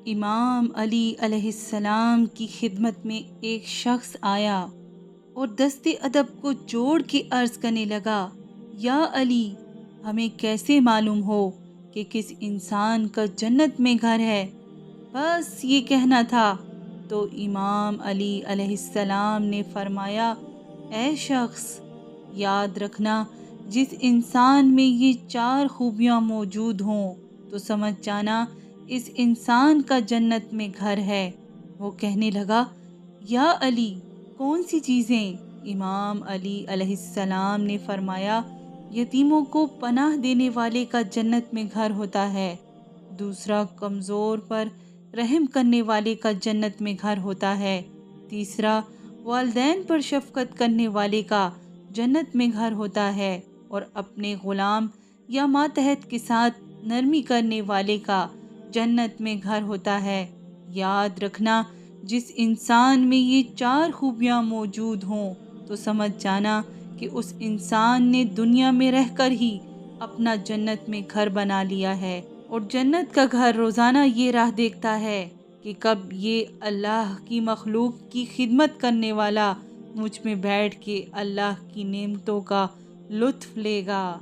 امام علی علیہ السلام کی خدمت میں ایک شخص آیا اور دست ادب کو جوڑ کے عرض کرنے لگا، یا علی، ہمیں کیسے معلوم ہو کہ کس انسان کا جنت میں گھر ہے؟ بس یہ کہنا تھا۔ تو امام علی علیہ السلام نے فرمایا، اے شخص، یاد رکھنا، جس انسان میں یہ 4 خوبیاں موجود ہوں تو سمجھ جانا اس انسان کا جنت میں گھر ہے۔ وہ کہنے لگا، یا علی، کون سی چیزیں؟ امام علی علیہ السلام نے فرمایا، یتیموں کو پناہ دینے والے کا جنت میں گھر ہوتا ہے۔ دوسرا، کمزور پر رحم کرنے والے کا جنت میں گھر ہوتا ہے۔ تیسرا، والدین پر شفقت کرنے والے کا جنت میں گھر ہوتا ہے۔ اور اپنے غلام یا ماتحت کے ساتھ نرمی کرنے والے کا جنت میں گھر ہوتا ہے۔ یاد رکھنا، جس انسان میں یہ 4 خوبیاں موجود ہوں تو سمجھ جانا کہ اس انسان نے دنیا میں رہ کر ہی اپنا جنت میں گھر بنا لیا ہے۔ اور جنت کا گھر روزانہ یہ راہ دیکھتا ہے کہ کب یہ اللہ کی مخلوق کی خدمت کرنے والا مجھ میں بیٹھ کے اللہ کی نعمتوں کا لطف لے گا۔